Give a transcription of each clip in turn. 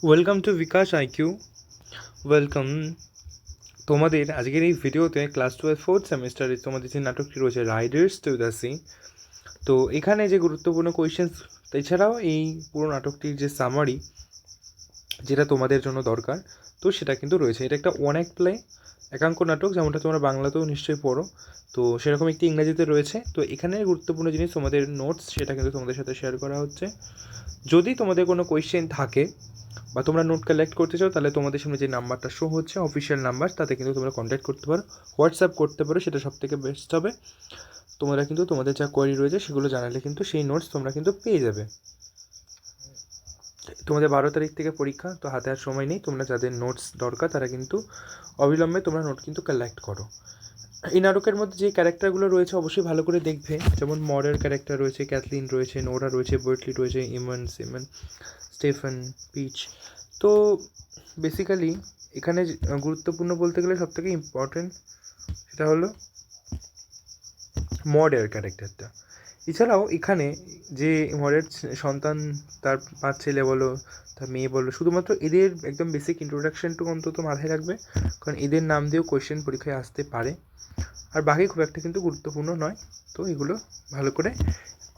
Welcome to Bikash IQ. Welcome তোমাদের আজকের এই ভিডিওতে ক্লাস 12 ফোর্থ সেমিস্টারে তোমাদের যে নাটকটি রয়েছে রাইডার্স টু দ্য সি। তো এখানে যে গুরুত্বপূর্ণ কোয়েশ্চেন্স, এছাড়াও এই পুরো নাটকটির যে সামারি যেটা তোমাদের জন্য দরকার, তো সেটা কিন্তু রয়েছে। এটা একটা ওয়ান অ্যাক্ট প্লে, একাঙ্ক নাটক, যেমনটা তোমরা বাংলাতেও নিশ্চয়ই পড়ো। তো সেরকম একটি ইংরাজিতে রয়েছে। তো এখানে গুরুত্বপূর্ণ জিনিস তোমাদের নোটস, সেটা কিন্তু তোমাদের সাথে শেয়ার করা হচ্ছে। যদি তোমাদের কোনো কোয়েশ্চেন থাকে বা তোমরা নোট কালেক্ট করতে চাও, তাহলে তোমাদের সামনে যে নাম্বারটা শো হচ্ছে অফিসিয়াল নাম্বার, তাতে কিন্তু তোমরা কন্ট্যাক্ট করতে পারো, হোয়াটসঅ্যাপ করতে পারো, সেটা সব থেকে বেস্ট হবে। তোমরা কিন্তু তোমাদের যা কোয়ারি রয়েছে সেগুলো জানালে কিন্তু সেই নোটস তোমরা কিন্তু পেয়ে যাবে। তোমাদের 12 তারিখ থেকে পরীক্ষা, তো হাতে আর সময় নেই। তোমরা যাদের নোটস দরকার তারা কিন্তু অবিলম্বে তোমরা নোট কিন্তু কালেক্ট করো। এই নাটকের মধ্যে যে ক্যারেক্টারগুলো রয়েছে অবশ্যই ভালো করে দেখবে। যেমন মরের ক্যারেক্টার রয়েছে, ক্যাথলিন রয়েছে, নোরা রয়েছে, বার্টলি রয়েছে, ইমন, সিমন, স্টেফেন, পিচ। তো বেসিক্যালি এখানে গুরুত্বপূর্ণ বলতে গেলে সবথেকে ইম্পর্টেন্ট সেটা হলো মডের ক্যারেক্টারটা। এছাড়াও এখানে যে মডের সন্তান, তার 5 ছেলে বলো, তার মেয়ে বলো, শুধুমাত্র এদের একদম বেসিক ইন্ট্রোডাকশনটুকু অন্তত মাথায় রাখবে, কারণ এদের নাম দিয়েও কোয়েশ্চেন পরীক্ষায় আসতে পারে। আর বাকি খুব একটা কিন্তু গুরুত্বপূর্ণ নয়। তো এগুলো ভালো করে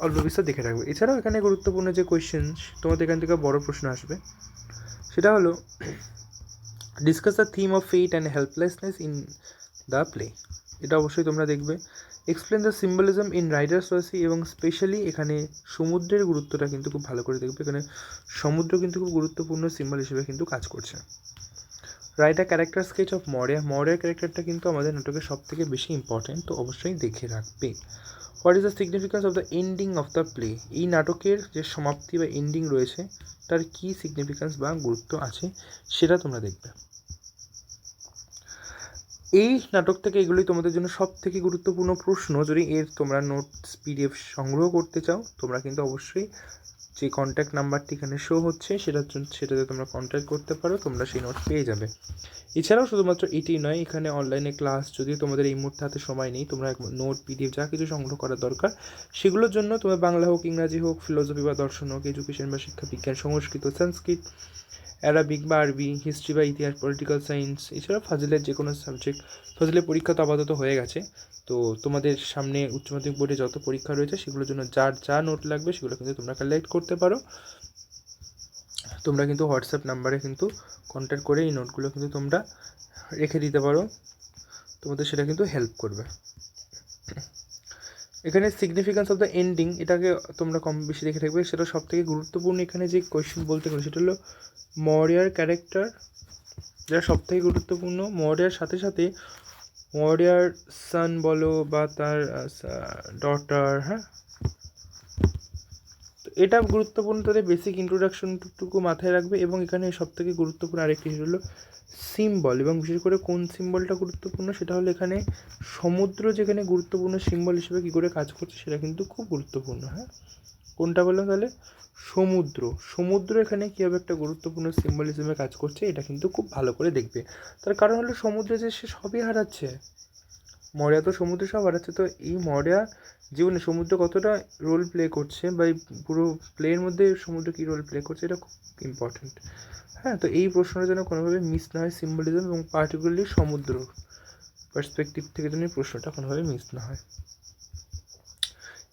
অল্প বিস্তর দেখে রাখবে। এছাড়াও এখানে গুরুত্বপূর্ণ যে কোয়েশ্চেন, তোমাদের এখান থেকে বড় প্রশ্ন আসবে, সেটা হলো discuss the theme of fate and helplessness in the play. এটা অবশ্যই তোমরা দেখবে। Explain the symbolism in riders ওয়াসি, এবং স্পেশালি এখানে সমুদ্রের গুরুত্বটা কিন্তু খুব ভালো করে দেখবে। এখানে সমুদ্র কিন্তু খুব গুরুত্বপূর্ণ সিম্বল হিসেবে কিন্তু কাজ করছে। Write a character sketch of মরিয়া। মরিয়ার ক্যারেক্টারটা কিন্তু আমাদের নাটকের সব থেকে বেশি ইম্পর্টেন্ট, তো অবশ্যই দেখে রাখবে। What is the significance of the ending of the play. এই নাটকের যে সমাপ্তি বা এন্ডিং রয়েছে তার কী সিগনিফিক্যান্স বা গুরুত্ব আছে সেটা তোমরা দেখবে। এই নাটক থেকে এগুলোই তোমাদের জন্য সব থেকে গুরুত্বপূর্ণ প্রশ্ন। যদি এর তোমরা নোটস পিডিএফ সংগ্রহ করতে চাও, তোমরা কিন্তু অবশ্যই যে কন্ট্যাক্ট নাম্বারটি এখানে শো হচ্ছে সেটাতে তোমরা কন্ট্যাক্ট করতে পারো, তোমরা সেই নোটস পেয়ে যাবে। এছাড়াও শুধুমাত্র এটি নয়, এখানে অনলাইনে ক্লাস, যদিও তোমাদের এই মুহূর্তে হাতে সময় নেই, তোমরা নোট পিডিএফ যা কিছু সংগ্রহ করার দরকার সেগুলোর জন্য তোমার বাংলা হোক, ইংরাজি হোক, ফিলোসফি বা দর্শন হোক, এডুকেশন বা শিক্ষা বিজ্ঞান, সংস্কৃত, সংস্কৃত, অ্যারাবিক বা আরবি, হিস্ট্রি বা ইতিহাস, পলিটিক্যাল সায়েন্স, এছাড়া ফাজিলের যে কোনো সাবজেক্ট। ফাজিলের পরীক্ষা তো আপাতত হয়ে গেছে। তো তোমাদের সামনে উচ্চ মাধ্যমিক বোর্ডে যত পরীক্ষা রয়েছে সেগুলোর জন্য যার যা নোট লাগবে সেগুলো কিন্তু তোমরা কালেক্ট করতে পারো। তোমরা কিন্তু হোয়াটসঅ্যাপ নাম্বারে কিন্তু কন্ট্যাক্ট করে এই নোটগুলো কিন্তু তোমরা রেখে দিতে পারো, তোমাদের সেটা কিন্তু হেল্প করবে। এখানে সিগনিফিক্যান্স অফ দ্য এন্ডিং, এটাকে তোমরা কম বেশি দেখে থাকবে। সেটা সব থেকে গুরুত্বপূর্ণ এখানে যে কোয়েশ্চেন বলতে গেলে সেটা হলো মরিয়ার ক্যারেক্টার, যেটা সব থেকে গুরুত্বপূর্ণ। মরিয়ার সাথে সাথে মরিয়ার সান বলো বা তার ডটার, হ্যাঁ, তো এটা গুরুত্বপূর্ণ। তাদের বেসিক ইন্ট্রোডাকশনটুকু মাথায় রাখবে। এবং এখানে সব থেকে গুরুত্বপূর্ণ আরেকটি সেটা হলো সিম্বল, এবং বিশেষ করে কোন সিম্বলটা গুরুত্বপূর্ণ সেটা হলো এখানে সমুদ্র যেখানে গুরুত্বপূর্ণ সিম্বল হিসেবে কী করে কাজ করছে সেটা কিন্তু খুব গুরুত্বপূর্ণ। হ্যাঁ, কোনটা বললাম তাহলে? সমুদ্র। সমুদ্র এখানে কীভাবে একটা গুরুত্বপূর্ণ সিম্বল হিসেবে কাজ করছে এটা কিন্তু খুব ভালো করে দেখবে। তার কারণ হলো সমুদ্রে যে সে সবই হারাচ্ছে, মরিয়া তো সমুদ্রে সব হারাচ্ছে। তো এই মরিয়া জীবনে সমুদ্র কতটা রোল প্লে করছে, বা এই পুরো প্লের মধ্যে সমুদ্র কী রোল প্লে করছে, এটা খুব ইম্পর্ট্যান্ট। হ্যাঁ, তো এই প্রশ্নটা যেন কোনোভাবে মিস না হয়, সিম্বলিজম এবং পার্টিকুলারলি সমুদ্র পার্সপেক্টিভ থেকে যেন এই প্রশ্নটা কোনোভাবে মিস না হয়।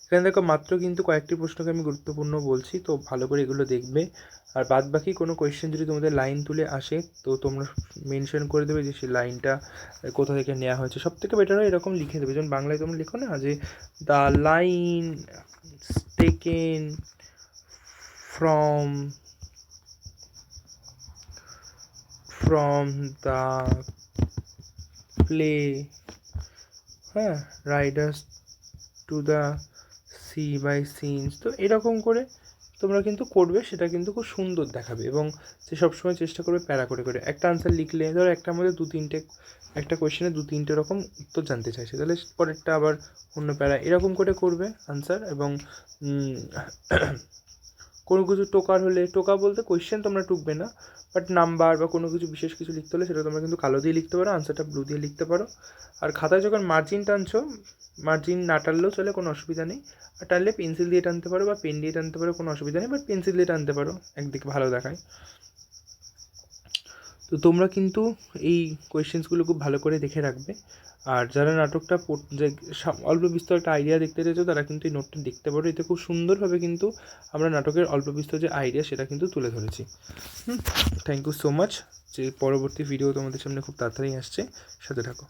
এখানে দেখো মাত্র কিন্তু কয়েকটি প্রশ্নকে আমি গুরুত্বপূর্ণ বলছি, তো ভালো করে এগুলো দেখবে। আর বাদ বাকি কোনো কোয়েশ্চেন যদি তোমাদের লাইন তুলে আসে, তো তোমরা মেনশন করে দেবে যে সেই লাইনটা কোথা থেকে নেওয়া হয়েছে। সব থেকে বেটার হয় এরকম লিখে দেবে, যেমন বাংলায় তোমরা লিখো না যে the line taken from the play, হ্যাঁ, riders to the sea by Synge. তো এরকম করে তোমরা কিন্তু করবে, সেটা কিন্তু খুব সুন্দর দেখাবে। এবং সে সবসময় চেষ্টা করবে প্যারা করে করে একটা আনসার লিখলে, ধরো একটার মধ্যে একটা কোয়েশ্চেনে 2-3টে রকম উত্তর জানতে চাইছে, তাহলে পরেরটা আবার অন্য প্যারা, এরকম করে করবে আনসার। এবং কোনো কিছু টোকার হলে, টোকা বলতে কোয়েশ্চেন তোমরা টুকবে না, বাট নাম্বার বা কোনো কিছু বিশেষ কিছু লিখতে হলে সেটা তোমরা কিন্তু কালো দিয়ে লিখতে পারো, আনসারটা ব্লু দিয়ে লিখতে পারো। আর খাতায় যখন মার্জিন টানছো, মার্জিন না টানলেও চলে, কোনো অসুবিধা নেই। আর টানলে পেন্সিল দিয়ে টানতে পারো বা পেন দিয়ে টানতে পারো, কোনো অসুবিধা নেই, বাট পেন্সিল দিয়ে টানতে পারো, একদিকে ভালো দেখায়। তো তোমরা কিন্তু এই কোয়েশ্চেন্সগুলো খুব ভালো করে দেখে রাখবে। আর যারা নাটকটা যে অল্প বিস্তর একটা আইডিয়া দেখতে চাইছো তারা কিন্তু এই নোটটা দেখতে পারো। এতে খুব সুন্দরভাবে কিন্তু আমরা নাটকের অল্প বিস্তর যে আইডিয়া সেটা কিন্তু তুলে ধরেছি। Thank you so much. যে পরবর্তী ভিডিও তোমাদের সামনে খুব তাড়াতাড়ি আসছে, সাথে থাকো।